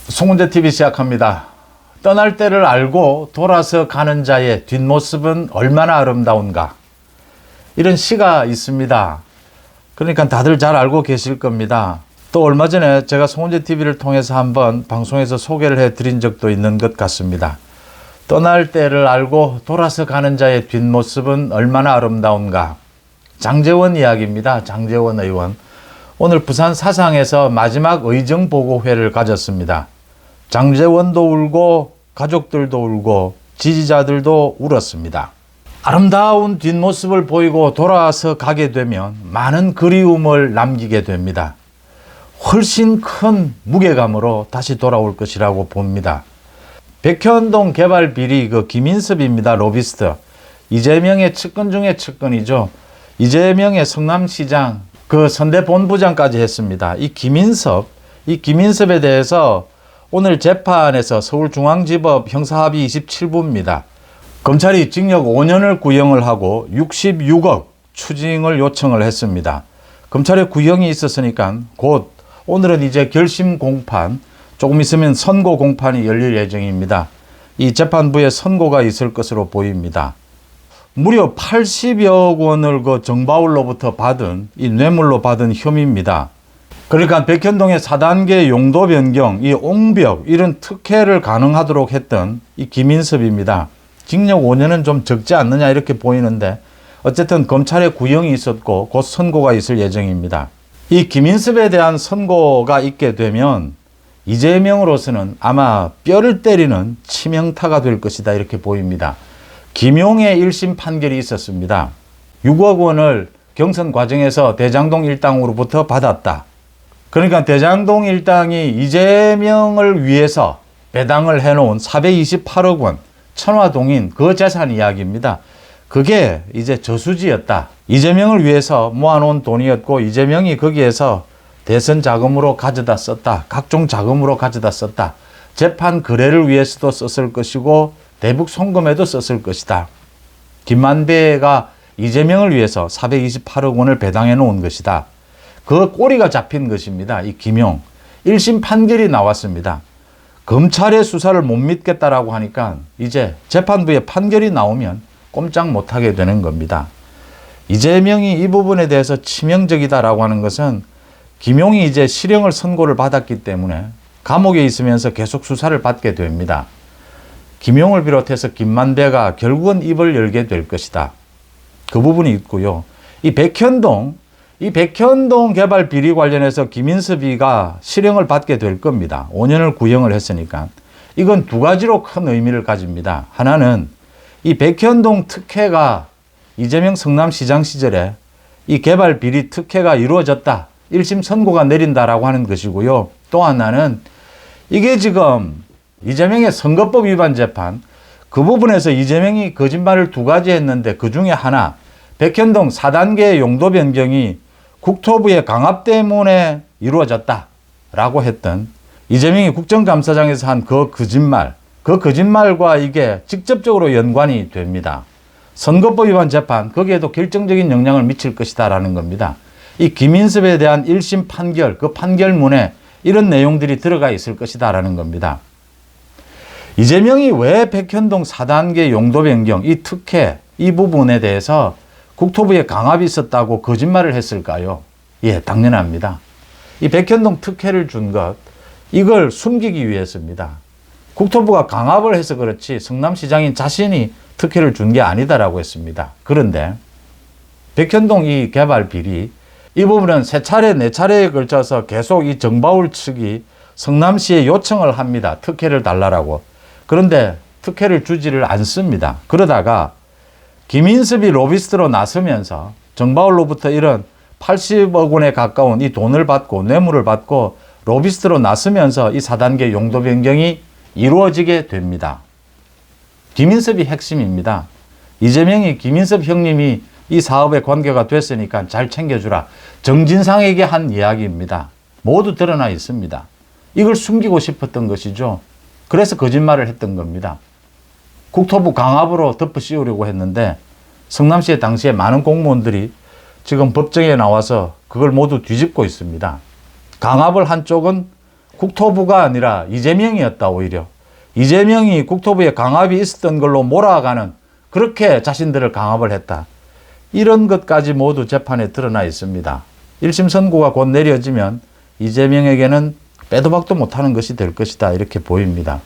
송은재 TV 시작합니다. 떠날 때를 알고 돌아서 가는 자의 뒷모습은 얼마나 아름다운가. 이런 시가 있습니다. 그러니까 다들 잘 알고 계실 겁니다. 또 얼마 전에 제가 송은재 TV를 통해서 한번 방송에서 소개를 해드린 적도 있는 것 같습니다. 떠날 때를 알고 돌아서 가는 자의 뒷모습은 얼마나 아름다운가. 장제원 이야기입니다. 장제원 의원. 오늘 부산 사상에서 마지막 의정보고회를 가졌습니다. 장제원도 울고 가족들도 울고 지지자들도 울었습니다. 아름다운 뒷모습을 보이고 돌아서 가게 되면 많은 그리움을 남기게 됩니다. 훨씬 큰 무게감으로 다시 돌아올 것이라고 봅니다. 백현동 개발 비리 김인섭입니다. 로비스트. 이재명의 측근 중에 측근이죠. 이재명의 성남시장 선대본부장까지 했습니다. 이 김인섭에 대해서 오늘 재판에서 서울중앙지법 형사합의 27부입니다. 검찰이 징역 5년을 구형을 하고 66억 추징을 요청을 했습니다. 검찰의 구형이 있었으니까 곧 오늘은 이제 결심 공판, 조금 있으면 선고 공판이 열릴 예정입니다. 이 재판부에 선고가 있을 것으로 보입니다. 무려 80여 원을 정바울로부터 받은 이 뇌물로 받은 혐의입니다. 그러니까 백현동의 4단계 용도 변경, 이 옹벽 이런 특혜를 가능하도록 했던 이 김인섭입니다. 징역 5년은 좀 적지 않느냐 이렇게 보이는데 어쨌든 검찰의 구형이 있었고 곧 선고가 있을 예정입니다. 이 김인섭에 대한 선고가 있게 되면 이재명으로서는 아마 뼈를 때리는 치명타가 될 것이다 이렇게 보입니다. 김용의 1심 판결이 있었습니다. 6억 원을 경선 과정에서 대장동 일당으로부터 받았다. 그러니까 대장동 일당이 이재명을 위해서 배당을 해놓은 428억 원, 천화동인 그 재산 이야기입니다. 그게 이제 저수지였다. 이재명을 위해서 모아놓은 돈이었고 이재명이 거기에서 대선 자금으로 가져다 썼다. 각종 자금으로 가져다 썼다. 재판 거래를 위해서도 썼을 것이고 대북 송금에도 썼을 것이다. 김만배가 이재명을 위해서 428억 원을 배당해 놓은 것이다. 그 꼬리가 잡힌 것입니다. 이 김용. 1심 판결이 나왔습니다. 검찰의 수사를 못 믿겠다라고 하니까 이제 재판부의 판결이 나오면 꼼짝 못하게 되는 겁니다. 이재명이 이 부분에 대해서 치명적이다라고 하는 것은 김용이 이제 실형을 선고를 받았기 때문에 감옥에 있으면서 계속 수사를 받게 됩니다. 김용을 비롯해서 김만배가 결국은 입을 열게 될 것이다. 그 부분이 있고요. 이 백현동 개발 비리 관련해서 김인섭이가 실형을 받게 될 겁니다. 5년을 구형을 했으니까. 이건 두 가지로 큰 의미를 가집니다. 하나는 이 백현동 특혜가 이재명 성남시장 시절에 이 개발 비리 특혜가 이루어졌다. 1심 선고가 내린다라고 하는 것이고요. 또 하나는 이게 지금 이재명의 선거법 위반 재판, 그 부분에서 이재명이 거짓말을 두 가지 했는데 그 중에 하나, 백현동 4단계 용도 변경이 국토부의 강압 때문에 이루어졌다라고 했던 이재명이 국정감사장에서 한 그 거짓말과 이게 직접적으로 연관이 됩니다. 선거법 위반 재판, 거기에도 결정적인 영향을 미칠 것이다라는 겁니다. 이 김인섭에 대한 1심 판결, 그 판결문에 이런 내용들이 들어가 있을 것이다라는 겁니다. 이재명이 왜 백현동 4단계 용도 변경, 이 특혜, 이 부분에 대해서 국토부에 강압이 있었다고 거짓말을 했을까요? 예, 당연합니다. 이 백현동 특혜를 준 것, 이걸 숨기기 위해서입니다. 국토부가 강압을 해서 그렇지 성남시장인 자신이 특혜를 준 게 아니다라고 했습니다. 그런데 백현동 이 개발 비리, 이 부분은 세 차례, 네 차례에 걸쳐서 계속 이 정바울 측이 성남시에 요청을 합니다. 특혜를 달라라고. 그런데 특혜를 주지를 않습니다. 그러다가 김인섭이 로비스트로 나서면서 정바울로부터 이런 80억 원에 가까운 이 돈을 받고 뇌물을 받고 로비스트로 나서면서 이 4단계 용도 변경이 이루어지게 됩니다. 김인섭이 핵심입니다. 이재명이 김인섭 형님이 이 사업에 관계가 됐으니까 잘 챙겨주라. 정진상에게 한 이야기입니다. 모두 드러나 있습니다. 이걸 숨기고 싶었던 것이죠. 그래서 거짓말을 했던 겁니다. 국토부 강압으로 덮어 씌우려고 했는데 성남시에 당시에 많은 공무원들이 지금 법정에 나와서 그걸 모두 뒤집고 있습니다. 강압을 한 쪽은 국토부가 아니라 이재명이었다. 오히려 이재명이 국토부에 강압이 있었던 걸로 몰아가는, 그렇게 자신들을 강압을 했다. 이런 것까지 모두 재판에 드러나 있습니다. 1심 선고가 곧 내려지면 이재명에게는 빼도 박도 못하는 것이 될 것이다, 이렇게 보입니다.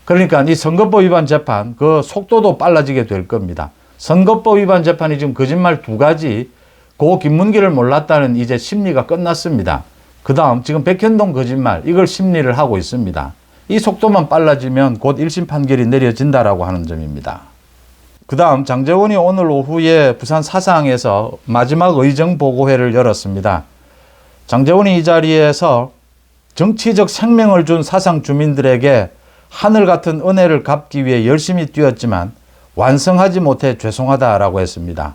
그러니까 이 선거법 위반 재판, 그 속도도 빨라지게 될 겁니다. 선거법 위반 재판이 지금 거짓말 2가지, 고 김문기를 몰랐다는 이제 심리가 끝났습니다. 그 다음 지금 백현동 거짓말, 이걸 심리를 하고 있습니다. 이 속도만 빨라지면 곧 1심 판결이 내려진다라고 하는 점입니다. 그 다음 장제원이 오늘 오후에 부산 사상에서 마지막 의정보고회를 열었습니다. 장제원이 이 자리에서 정치적 생명을 준 사상 주민들에게 하늘 같은 은혜를 갚기 위해 열심히 뛰었지만 완성하지 못해 죄송하다라고 했습니다.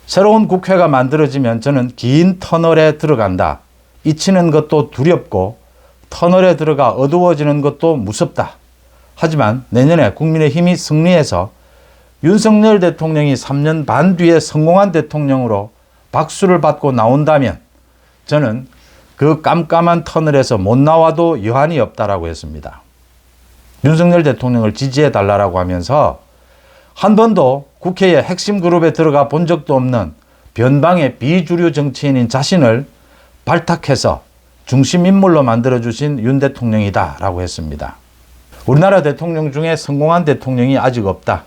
새로운 국회가 만들어지면 저는 긴 터널에 들어간다. 잊히는 것도 두렵고 터널에 들어가 어두워지는 것도 무섭다. 하지만 내년에 국민의힘이 승리해서 윤석열 대통령이 3년 반 뒤에 성공한 대통령으로 박수를 받고 나온다면 저는 그 깜깜한 터널에서 못 나와도 여한이 없다라고 했습니다. 윤석열 대통령을 지지해 달라고 하면서 한 번도 국회의 핵심 그룹에 들어가 본 적도 없는 변방의 비주류 정치인인 자신을 발탁해서 중심 인물로 만들어주신 윤 대통령이다 라고 했습니다. 우리나라 대통령 중에 성공한 대통령이 아직 없다.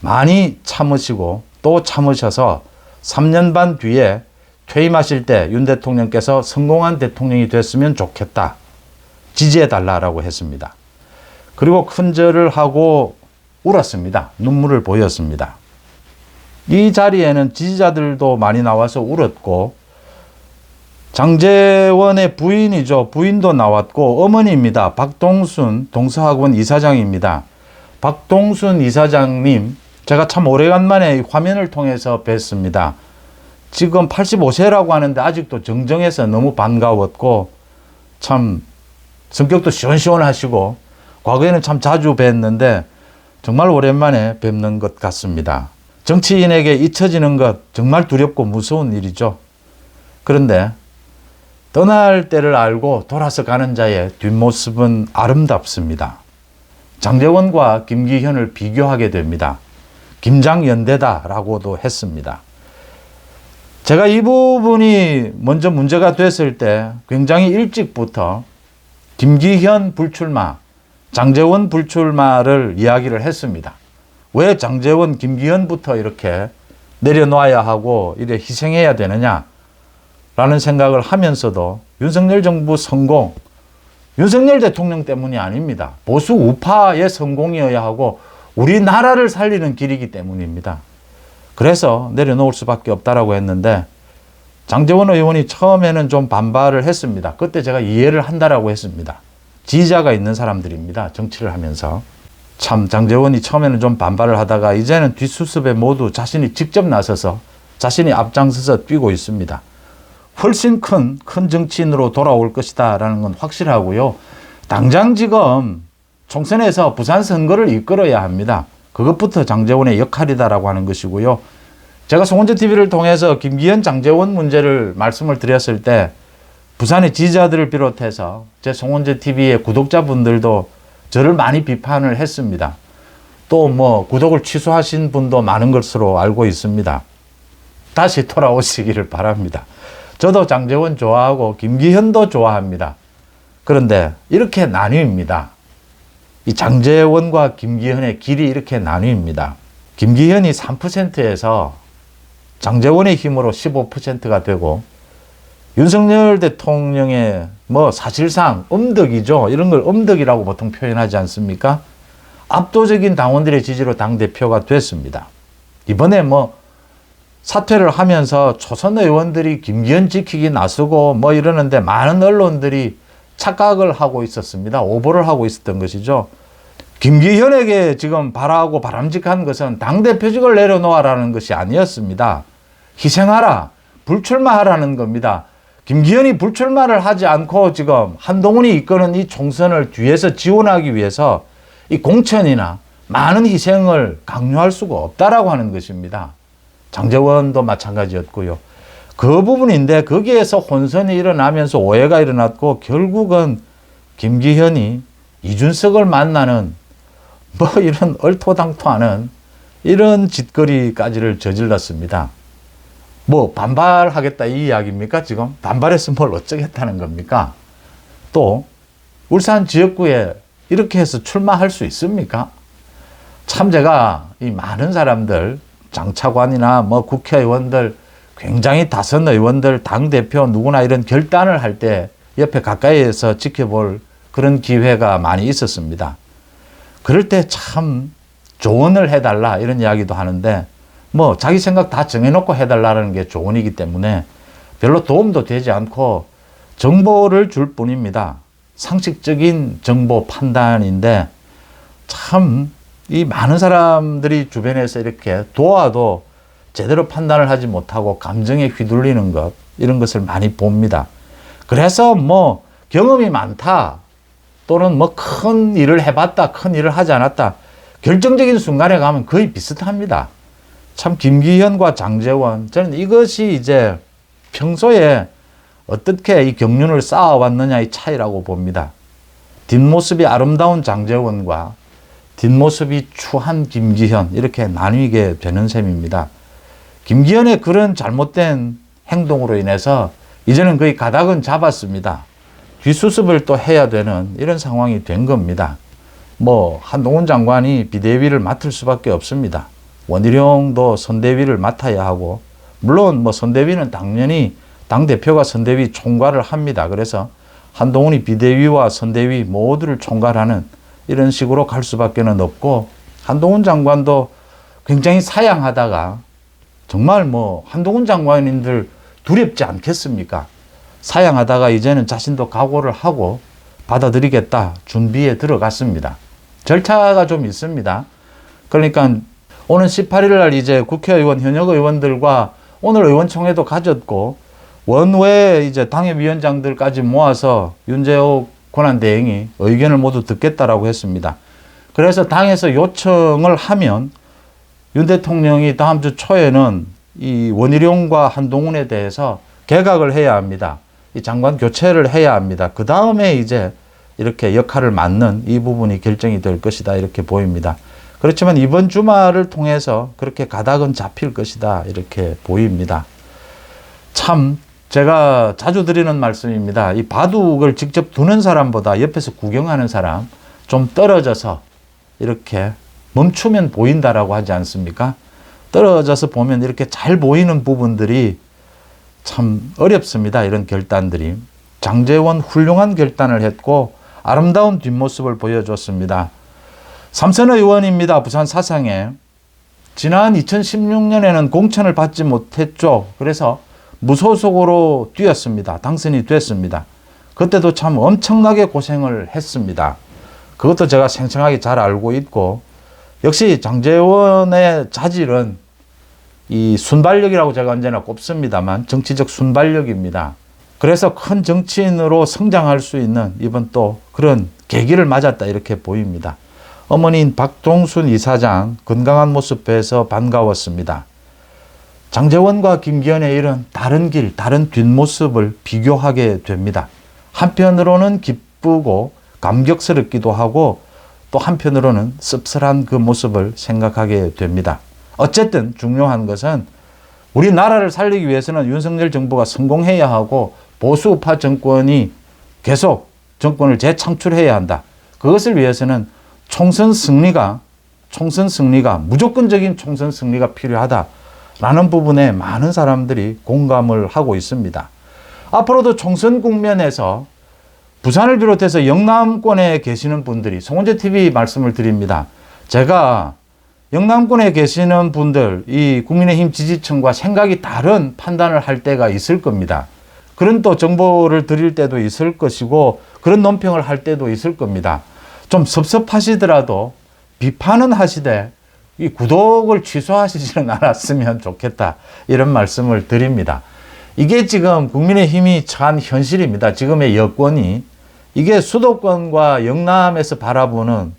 많이 참으시고 또 참으셔서 3년 반 뒤에 퇴임하실 때 윤 대통령께서 성공한 대통령이 됐으면 좋겠다. 지지해 달라고 했습니다. 그리고 큰 절을 하고 울었습니다. 눈물을 보였습니다. 이 자리에는 지지자들도 많이 나와서 울었고 장제원의 부인이죠. 부인도 나왔고 어머니입니다. 박동순 동서학원 이사장입니다. 박동순 이사장님, 제가 참 오래간만에 화면을 통해서 뵀습니다. 지금 85세라고 하는데 아직도 정정해서 너무 반가웠고 참 성격도 시원시원하시고 과거에는 참 자주 뵀는데 정말 오랜만에 뵙는 것 같습니다. 정치인에게 잊혀지는 것 정말 두렵고 무서운 일이죠. 그런데 떠날 때를 알고 돌아서 가는 자의 뒷모습은 아름답습니다. 장제원과 김기현을 비교하게 됩니다. 김장연대다라고도 했습니다. 제가 이 부분이 먼저 문제가 됐을 때 굉장히 일찍부터 김기현 불출마, 장제원 불출마를 이야기를 했습니다. 왜 장제원, 김기현부터 이렇게 내려놔야 하고 이래 희생해야 되느냐 라는 생각을 하면서도 윤석열 정부 성공, 윤석열 대통령 때문이 아닙니다. 보수 우파의 성공이어야 하고 우리나라를 살리는 길이기 때문입니다. 그래서 내려놓을 수밖에 없다라고 했는데 장제원 의원이 처음에는 좀 반발을 했습니다. 그때 제가 이해를 한다라고 했습니다. 지지자가 있는 사람들입니다. 정치를 하면서. 참 장제원이 처음에는 좀 반발을 하다가 이제는 뒷수습에 모두 자신이 직접 나서서 자신이 앞장서서 뛰고 있습니다. 훨씬 큰 정치인으로 돌아올 것이다 라는 건 확실하고요. 당장 지금 총선에서 부산 선거를 이끌어야 합니다. 그것부터 장제원의 역할이다라고 하는 것이고요. 제가 송원재TV를 통해서 김기현, 장제원 문제를 말씀을 드렸을 때 부산의 지지자들을 비롯해서 제 송원재TV의 구독자분들도 저를 많이 비판을 했습니다. 또 뭐 구독을 취소하신 분도 많은 것으로 알고 있습니다. 다시 돌아오시기를 바랍니다. 저도 장제원 좋아하고 김기현도 좋아합니다. 그런데 이렇게 나뉩니다. 이 장제원과 김기현의 길이 이렇게 나뉩니다. 김기현이 3%에서 장제원의 힘으로 15%가 되고 윤석열 대통령의 뭐 사실상 엄덕이죠. 이런 걸 엄덕이라고 보통 표현하지 않습니까? 압도적인 당원들의 지지로 당대표가 됐습니다. 이번에 뭐 사퇴를 하면서 초선 의원들이 김기현 지키기 나서고 뭐 이러는데 많은 언론들이 착각을 하고 있었습니다. 오보를 하고 있었던 것이죠. 김기현에게 지금 바라고 바람직한 것은 당대표직을 내려놓아라는 것이 아니었습니다. 희생하라, 불출마하라는 겁니다. 김기현이 불출마를 하지 않고 지금 한동훈이 이끄는 이 총선을 뒤에서 지원하기 위해서 이 공천이나 많은 희생을 강요할 수가 없다라고 하는 것입니다. 장제원도 마찬가지였고요. 그 부분인데 거기에서 혼선이 일어나면서 오해가 일어났고 결국은 김기현이 이준석을 만나는 뭐 이런 얼토당토하는 이런 짓거리까지를 저질렀습니다. 뭐 반발하겠다 이 이야기입니까? 지금 반발해서 뭘 어쩌겠다는 겁니까? 또 울산 지역구에 이렇게 해서 출마할 수 있습니까? 참 제가 이 많은 사람들 장차관이나 뭐 국회의원들 굉장히 다선 의원들 당대표 누구나 이런 결단을 할 때 옆에 가까이에서 지켜볼 그런 기회가 많이 있었습니다. 그럴 때 참 조언을 해달라 이런 이야기도 하는데 뭐 자기 생각 다 정해놓고 해달라는 게 조언이기 때문에 별로 도움도 되지 않고 정보를 줄 뿐입니다. 상식적인 정보 판단인데 참 이 많은 사람들이 주변에서 이렇게 도와도 제대로 판단을 하지 못하고 감정에 휘둘리는 것 이런 것을 많이 봅니다. 그래서 뭐 경험이 많다 또는 뭐 큰 일을 해봤다 큰 일을 하지 않았다 결정적인 순간에 가면 거의 비슷합니다. 참 김기현과 장제원 저는 이것이 이제 평소에 어떻게 이 경륜을 쌓아왔느냐의 차이라고 봅니다. 뒷모습이 아름다운 장제원과 뒷모습이 추한 김기현 이렇게 나뉘게 되는 셈입니다. 김기현의 그런 잘못된 행동으로 인해서 이제는 거의 가닥은 잡았습니다. 뒷수습을 또 해야 되는 이런 상황이 된 겁니다. 뭐 한동훈 장관이 비대위를 맡을 수밖에 없습니다. 원희룡도 선대위를 맡아야 하고 물론 뭐 선대위는 당연히 당대표가 선대위 총괄을 합니다. 그래서 한동훈이 비대위와 선대위 모두를 총괄하는 이런 식으로 갈 수밖에 없고 한동훈 장관도 굉장히 사양하다가 정말 뭐 한동훈 장관님들 두렵지 않겠습니까? 사양하다가 이제는 자신도 각오를 하고 받아들이겠다 준비에 들어갔습니다. 절차가 좀 있습니다. 그러니까 오는 18일 날 이제 국회의원 현역 의원들과 오늘 의원총회도 가졌고 원외 이제 당협위원장들까지 모아서 윤재옥 권한대행이 의견을 모두 듣겠다라고 했습니다. 그래서 당에서 요청을 하면 윤 대통령이 다음 주 초에는 이 원희룡과 한동훈에 대해서 개각을 해야 합니다. 이 장관 교체를 해야 합니다. 그 다음에 이제 이렇게 역할을 맡는 이 부분이 결정이 될 것이다 이렇게 보입니다. 그렇지만 이번 주말을 통해서 그렇게 가닥은 잡힐 것이다 이렇게 보입니다. 참 제가 자주 드리는 말씀입니다. 이 바둑을 직접 두는 사람보다 옆에서 구경하는 사람 좀 떨어져서 이렇게 멈추면 보인다라고 하지 않습니까? 떨어져서 보면 이렇게 잘 보이는 부분들이 참 어렵습니다. 이런 결단들이. 장제원 훌륭한 결단을 했고 아름다운 뒷모습을 보여줬습니다. 삼선 의원입니다. 부산 사상에. 지난 2016년에는 공천을 받지 못했죠. 그래서 무소속으로 뛰었습니다. 당선이 됐습니다. 그때도 참 엄청나게 고생을 했습니다. 그것도 제가 생생하게 잘 알고 있고 역시 장제원의 자질은 이 순발력이라고 제가 언제나 꼽습니다만 정치적 순발력입니다. 그래서 큰 정치인으로 성장할 수 있는 이번 또 그런 계기를 맞았다 이렇게 보입니다. 어머니인 박동순 이사장 건강한 모습 뵈서 반가웠습니다. 장제원과 김기현의 이런 다른 길, 다른 뒷모습을 비교하게 됩니다. 한편으로는 기쁘고 감격스럽기도 하고 또 한편으로는 씁쓸한 그 모습을 생각하게 됩니다. 어쨌든 중요한 것은 우리나라를 살리기 위해서는 윤석열 정부가 성공해야 하고 보수우파 정권이 계속 정권을 재창출해야 한다. 그것을 위해서는 총선 승리가 무조건적인 총선 승리가 필요하다라는 부분에 많은 사람들이 공감을 하고 있습니다. 앞으로도 총선 국면에서 부산을 비롯해서 영남권에 계시는 분들이 송원재TV 말씀을 드립니다. 제가 영남권에 계시는 분들, 이 국민의힘 지지층과 생각이 다른 판단을 할 때가 있을 겁니다. 그런 또 정보를 드릴 때도 있을 것이고 그런 논평을 할 때도 있을 겁니다. 좀 섭섭하시더라도 비판은 하시되 이 구독을 취소하시지는 않았으면 좋겠다 이런 말씀을 드립니다. 이게 지금 국민의힘이 처한 현실입니다. 지금의 여권이 이게 수도권과 영남에서 바라보는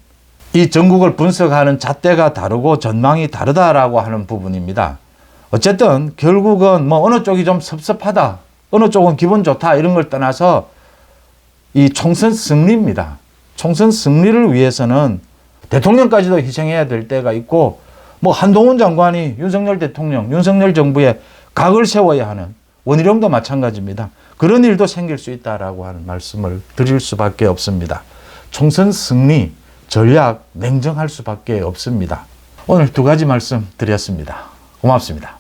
이 전국을 분석하는 잣대가 다르고 전망이 다르다라고 하는 부분입니다. 어쨌든 결국은 뭐 어느 쪽이 좀 섭섭하다, 어느 쪽은 기분 좋다 이런 걸 떠나서 이 총선 승리입니다. 총선 승리를 위해서는 대통령까지도 희생해야 될 때가 있고, 뭐 한동훈 장관이 윤석열 대통령, 윤석열 정부에 각을 세워야 하는, 원희룡도 마찬가지입니다. 그런 일도 생길 수 있다라고 하는 말씀을 드릴 수밖에 없습니다. 총선 승리, 전략 냉정할 수밖에 없습니다. 오늘 두 가지 말씀 드렸습니다. 고맙습니다.